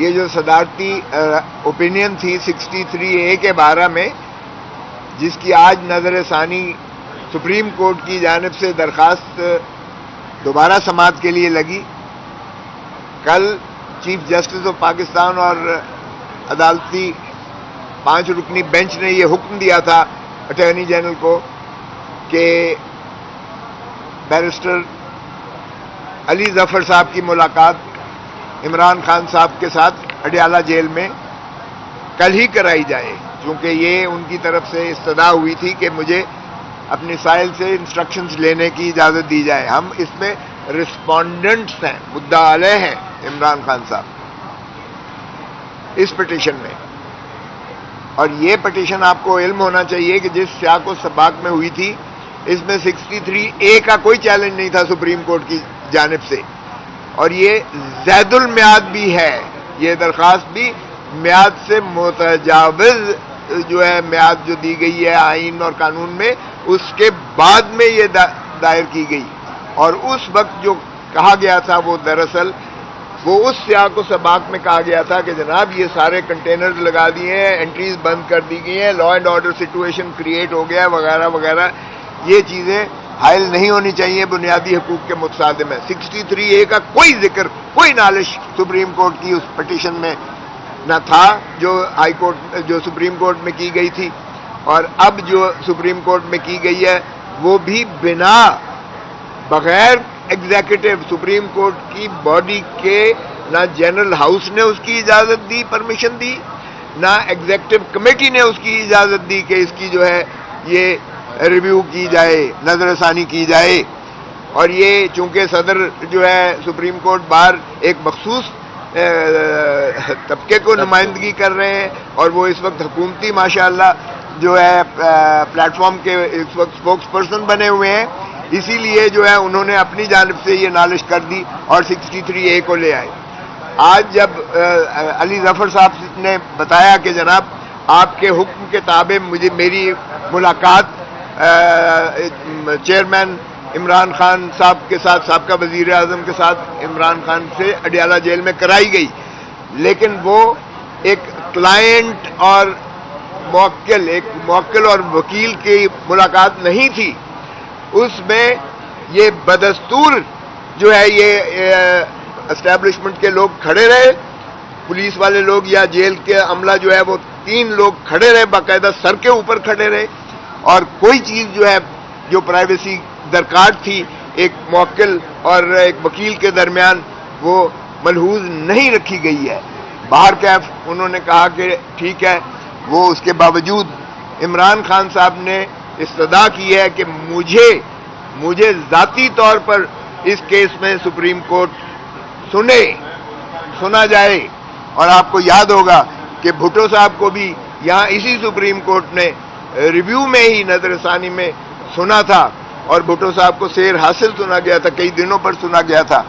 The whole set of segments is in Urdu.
یہ جو صدارتی اوپینین تھی 63A کے بارے میں، جس کی آج نظر ثانی سپریم کورٹ کی جانب سے درخواست دوبارہ سماعت کے لیے لگی، کل چیف جسٹس آف پاکستان اور عدالتی 5 رکنی بینچ نے یہ حکم دیا تھا اٹارنی جنرل کو کہ بیرسٹر علی ظفر صاحب کی ملاقات عمران خان صاحب کے ساتھ اڈیالہ جیل میں کل ہی کرائی جائے، چونکہ یہ ان کی طرف سے استدعا ہوئی تھی کہ مجھے اپنی سائل سے انسٹرکشنز لینے کی اجازت دی جائے۔ ہم اس میں رسپونڈنٹس ہیں، مدعا علیہ ہیں عمران خان صاحب اس پٹیشن میں، اور یہ پٹیشن آپ کو علم ہونا چاہیے کہ جس سیاق و سباق میں ہوئی تھی، اس میں 63A کا کوئی چیلنج نہیں تھا سپریم کورٹ کی جانب سے، اور یہ زید المیعاد بھی ہے، یہ درخواست بھی میعاد سے متجاوز جو ہے میعاد جو دی گئی ہے آئین اور قانون میں، اس کے بعد میں یہ دائر کی گئی، اور اس وقت جو کہا گیا تھا وہ دراصل وہ اس سیاق و سباق میں کہا گیا تھا کہ جناب یہ سارے کنٹینرز لگا دیے ہیں، انٹریز بند کر دی گئی ہیں، law and order situation create ہو گیا وغیرہ وغیرہ، یہ چیزیں حائل نہیں ہونی چاہیے، بنیادی حقوق کے متصادم ہے۔ 63A کا کوئی ذکر، کوئی نالش سپریم کورٹ کی اس پٹیشن میں نہ تھا جو ہائی کورٹ جو سپریم کورٹ میں کی گئی تھی، اور اب جو سپریم کورٹ میں کی گئی ہے وہ بھی بغیر ایگزیکٹو سپریم کورٹ کی باڈی کے، نہ جنرل ہاؤس نے اس کی اجازت دی، پرمیشن دی، نہ ایگزیکٹو کمیٹی نے اس کی اجازت دی کہ اس کی جو ہے یہ ریویو کی جائے، نظر ثانی کی جائے۔ اور یہ چونکہ صدر جو ہے سپریم کورٹ بار ایک مخصوص طبقے کو نمائندگی کر رہے ہیں، اور وہ اس وقت حکومتی ماشاءاللہ جو ہے پلیٹ فارم کے اس وقت اسپوکس پرسن بنے ہوئے ہیں، اسی لیے جو ہے انہوں نے اپنی جانب سے یہ نالش کر دی اور 63A کو لے آئے۔ آج جب علی ظفر صاحب نے بتایا کہ جناب آپ کے حکم کے تابع میری ملاقات چیئرمین عمران خان صاحب کے ساتھ، سابقہ وزیر اعظم کے ساتھ عمران خان سے اڈیالہ جیل میں کرائی گئی، لیکن وہ ایک کلائنٹ اور موکل اور وکیل کی ملاقات نہیں تھی، اس میں یہ بدستور جو ہے یہ اسٹیبلشمنٹ کے لوگ کھڑے رہے، پولیس والے لوگ یا جیل کے عملہ جو ہے وہ 3 لوگ کھڑے رہے، باقاعدہ سر کے اوپر کھڑے رہے، اور کوئی چیز جو ہے جو پرائیویسی درکار تھی ایک موکل اور ایک وکیل کے درمیان وہ ملحوظ نہیں رکھی گئی ہے۔ باہر کیف انہوں نے کہا کہ ٹھیک ہے، وہ اس کے باوجود عمران خان صاحب نے استدعا کی ہے کہ مجھے ذاتی طور پر اس کیس میں سپریم کورٹ سنا جائے، اور آپ کو یاد ہوگا کہ بھٹو صاحب کو بھی یہاں اسی سپریم کورٹ نے ریویو میں ہی نظر ثانی میں سنا تھا، اور بھٹو صاحب کو سیر حاصل سنا گیا تھا، کئی دنوں پر سنا گیا تھا،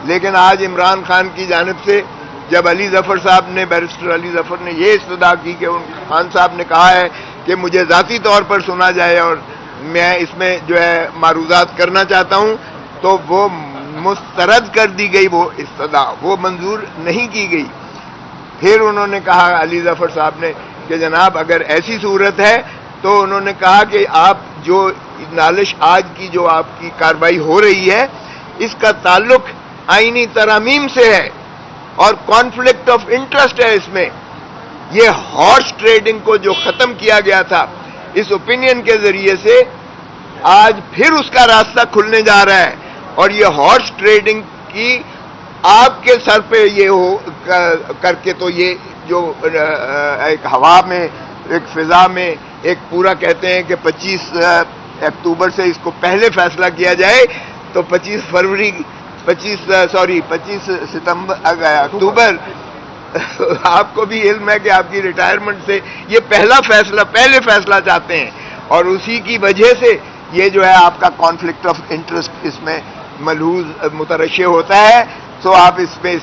لیکن آج عمران خان کی جانب سے جب علی ظفر صاحب نے، بیرسٹر علی ظفر نے یہ استدعا کی کہ خان صاحب نے کہا ہے کہ مجھے ذاتی طور پر سنا جائے اور میں اس میں جو ہے معروضات کرنا چاہتا ہوں، تو وہ مسترد کر دی گئی، وہ استدعا وہ منظور نہیں کی گئی۔ پھر انہوں نے کہا علی ظفر صاحب نے کہ جناب اگر ایسی صورت ہے تو انہوں نے کہا کہ آپ جو نالش آج کی جو آپ کی کارروائی ہو رہی ہے اس کا تعلق آئینی ترامیم سے ہے اور کانفلکٹ آف انٹرسٹ ہے، اس میں یہ ہارس ٹریڈنگ کو جو ختم کیا گیا تھا اس اوپینین کے ذریعے سے آج پھر اس کا راستہ کھلنے جا رہا ہے، اور یہ ہارس ٹریڈنگ کی آپ کے سر پہ یہ ہو کر کے تو یہ جو ایک ہوا میں، ایک فضا میں ایک پورا کہتے ہیں کہ 25 اکتوبر سے اس کو پہلے فیصلہ کیا جائے، تو 25 اکتوبر آپ کو بھی علم ہے کہ آپ کی ریٹائرمنٹ سے یہ پہلے فیصلہ چاہتے ہیں، اور اسی کی وجہ سے یہ جو ہے آپ کا کانفلکٹ آف انٹرسٹ اس میں ملحوظ مترشح ہوتا ہے، تو آپ اس میں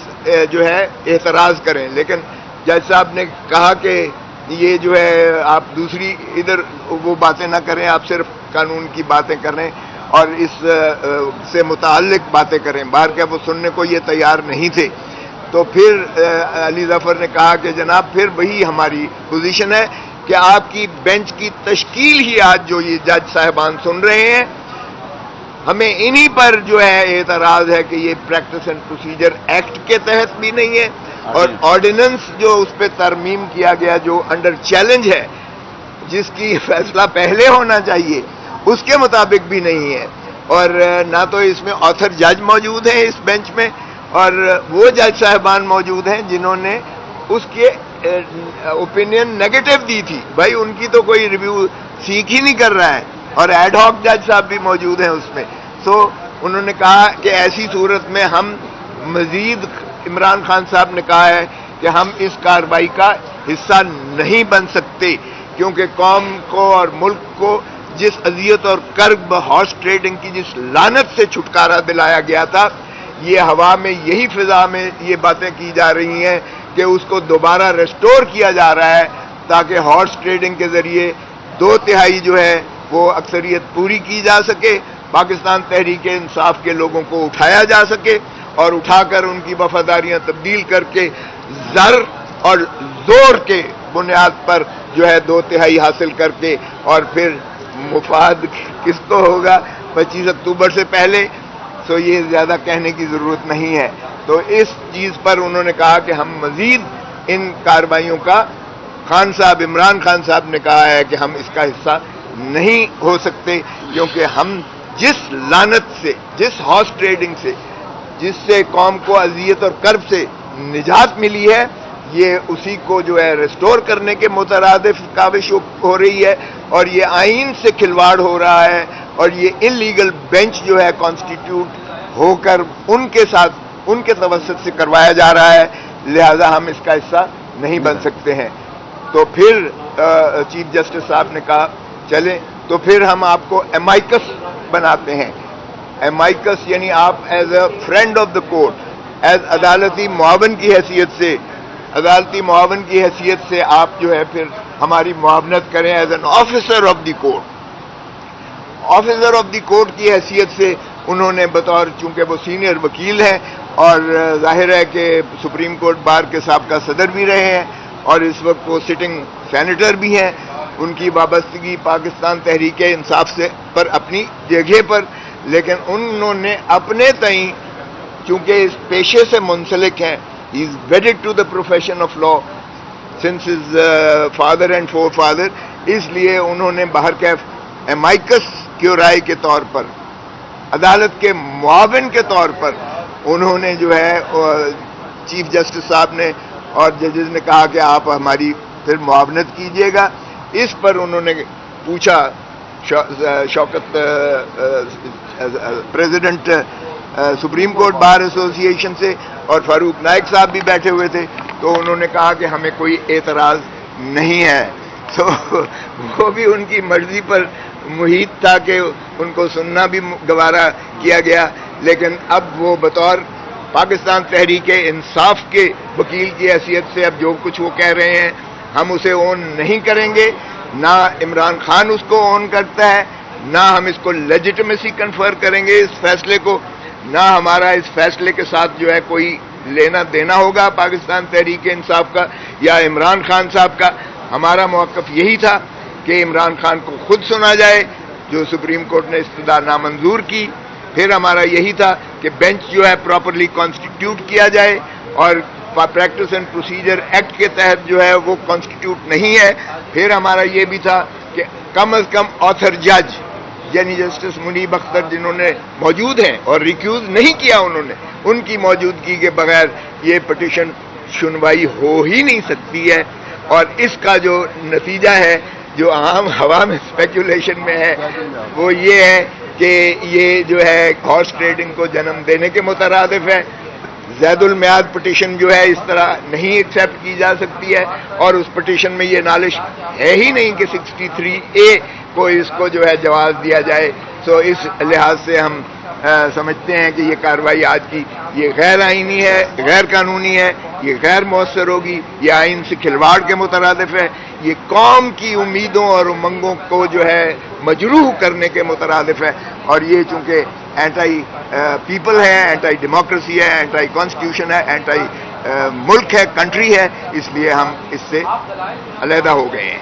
جو ہے اعتراض کریں۔ لیکن جج صاحب نے کہا کہ یہ جو ہے آپ دوسری ادھر وہ باتیں نہ کریں، آپ صرف قانون کی باتیں کریں اور اس سے متعلق باتیں کریں۔ باہر کیا وہ سننے کو یہ تیار نہیں تھے، تو پھر علی ظفر نے کہا کہ جناب پھر وہی ہماری پوزیشن ہے کہ آپ کی بینچ کی تشکیل ہی آج جو یہ جج صاحبان سن رہے ہیں، ہمیں انہی پر جو ہے اعتراض ہے کہ یہ پریکٹس اینڈ پروسیجر ایکٹ کے تحت بھی نہیں ہے، اور آرڈیننس جو اس پہ ترمیم کیا گیا جو انڈر چیلنج ہے، جس کی فیصلہ پہلے ہونا چاہیے، اس کے مطابق بھی نہیں ہے، اور نہ تو اس میں آتھر جج موجود ہیں اس بینچ میں، اور وہ جج صاحبان موجود ہیں جنہوں نے اس کے اوپینین نیگیٹو دی تھی. بھائی ان کی تو کوئی ریویو سیکھ ہی نہیں کر رہا ہے، اور ایڈ ہاک جج صاحب بھی موجود ہیں اس میں. سو انہوں نے کہا کہ ایسی صورت میں ہم مزید، عمران خان صاحب نے کہا ہے کہ ہم اس کارروائی کا حصہ نہیں بن سکتے، کیونکہ قوم کو اور ملک کو جس اذیت اور کرب ہارس ٹریڈنگ کی جس لعنت سے چھٹکارا دلایا گیا تھا، یہ ہوا میں یہی فضا میں یہ باتیں کی جا رہی ہیں کہ اس کو دوبارہ ریسٹور کیا جا رہا ہے، تاکہ ہارس ٹریڈنگ کے ذریعے 2/3 جو ہے وہ اکثریت پوری کی جا سکے، پاکستان تحریک انصاف کے لوگوں کو اٹھایا جا سکے، اور اٹھا کر ان کی وفاداریاں تبدیل کر کے زر اور زور کے بنیاد پر جو ہے 2/3 حاصل کر کے، اور پھر مفاد کس کو ہوگا 25 اکتوبر سے پہلے، سو یہ زیادہ کہنے کی ضرورت نہیں ہے. تو اس چیز پر انہوں نے کہا کہ ہم مزید ان کارروائیوں کا، خان صاحب، عمران خان صاحب نے کہا ہے کہ ہم اس کا حصہ نہیں ہو سکتے، کیونکہ ہم جس لعنت سے، جس ہارس ٹریڈنگ سے، جس سے قوم کو اذیت اور کرب سے نجات ملی ہے، یہ اسی کو جو ہے ریسٹور کرنے کے مترادف کاوش ہو رہی ہے، اور یہ آئین سے کھلواڑ ہو رہا ہے، اور یہ انلیگل بینچ جو ہے کانسٹیٹیوٹ ہو کر ان کے ساتھ، ان کے توسط سے کروایا جا رہا ہے، لہذا ہم اس کا حصہ نہیں بن سکتے ہیں. تو پھر چیف جسٹس صاحب نے کہا چلیں تو پھر ہم آپ کو امائکس بناتے ہیں. امائکس یعنی آپ as a friend of the court, as عدالتی معاون کی حیثیت سے، عدالتی معاون کی حیثیت سے آپ جو ہے پھر ہماری معاونت کریں as an officer of the court. Officer of the court کی حیثیت سے انہوں نے بطور، چونکہ وہ سینئر وکیل ہیں اور ظاہر ہے کہ سپریم کورٹ بار کے سابقہ صدر بھی رہے ہیں، اور اس وقت وہ سٹنگ سینیٹر بھی ہیں، ان کی وابستگی پاکستان تحریک انصاف سے پر اپنی جگہ پر، لیکن انہوں نے اپنے تئیں، چونکہ اس پیشے سے منسلک ہیں، he is wedded to the profession of law since his father and forefather, اس لیے انہوں نے باہر کیف امائکس کیورائے کے طور پر، عدالت کے معاون کے طور پر انہوں نے جو ہے چیف جسٹس صاحب نے اور ججز نے کہا کہ آپ ہماری پھر معاونت کیجیے گا. اس پر انہوں نے پوچھا شوکت پریزیڈنٹ سپریم کورٹ بار ایسوسی ایشن سے، اور فاروق نائک صاحب بھی بیٹھے ہوئے تھے، تو انہوں نے کہا کہ ہمیں کوئی اعتراض نہیں ہے. تو وہ بھی ان کی مرضی پر محیط تھا کہ ان کو سننا بھی گوارا کیا گیا، لیکن اب وہ بطور پاکستان تحریک انصاف کے وکیل کی حیثیت سے اب جو کچھ وہ کہہ رہے ہیں ہم اسے اون نہیں کریں گے. نہ عمران خان اس کو اون کرتا ہے، نہ ہم اس کو لیجٹمیسی کنفر کریں گے اس فیصلے کو، نہ ہمارا اس فیصلے کے ساتھ جو ہے کوئی لینا دینا ہوگا پاکستان تحریک انصاف کا یا عمران خان صاحب کا. ہمارا موقف یہی تھا کہ عمران خان کو خود سنا جائے، جو سپریم کورٹ نے استدعا نامنظور کی. پھر ہمارا یہی تھا کہ بینچ جو ہے پراپرلی کانسٹیٹیوٹ کیا جائے، اور پریکٹس اینڈ پروسیجر ایکٹ کے تحت جو ہے وہ کانسٹیٹیوٹ نہیں ہے. پھر ہمارا یہ بھی تھا کہ کم از کم آتھر جج یعنی جسٹس منیب اختر جنہوں نے موجود ہیں اور ریکیوز نہیں کیا انہوں نے، ان کی موجودگی کے بغیر یہ پٹیشن سنوائی ہو ہی نہیں سکتی ہے. اور اس کا جو نتیجہ ہے جو عام ہوا میں اسپیکولیشن میں ہے وہ یہ ہے کہ یہ جو ہے ہارس ٹریڈنگ کو جنم دینے کے مترادف ہے. زید المیعاد پٹیشن جو ہے اس طرح نہیں ایکسیپٹ کی جا سکتی ہے، اور اس پٹیشن میں یہ نالش ہے ہی نہیں کہ 63A کو اس کو جو ہے جواز دیا جائے. سو اس لحاظ سے ہم سمجھتے ہیں کہ یہ کارروائی آج کی یہ غیر آئینی ہے، غیر قانونی ہے، یہ غیر مؤثر ہوگی، یہ آئین سے کھلواڑ کے مترادف ہے، یہ قوم کی امیدوں اور امنگوں کو جو ہے مجروح کرنے کے مترادف ہے. اور یہ چونکہ اینٹائی پیپل ہے، اینٹائی ڈیموکریسی ہے، اینٹائی کانسٹیٹیوشن ہے، اینٹائی ملک ہے, کنٹری ہے, اس لیے ہم اس سے علیحدہ ہو گئے ہیں.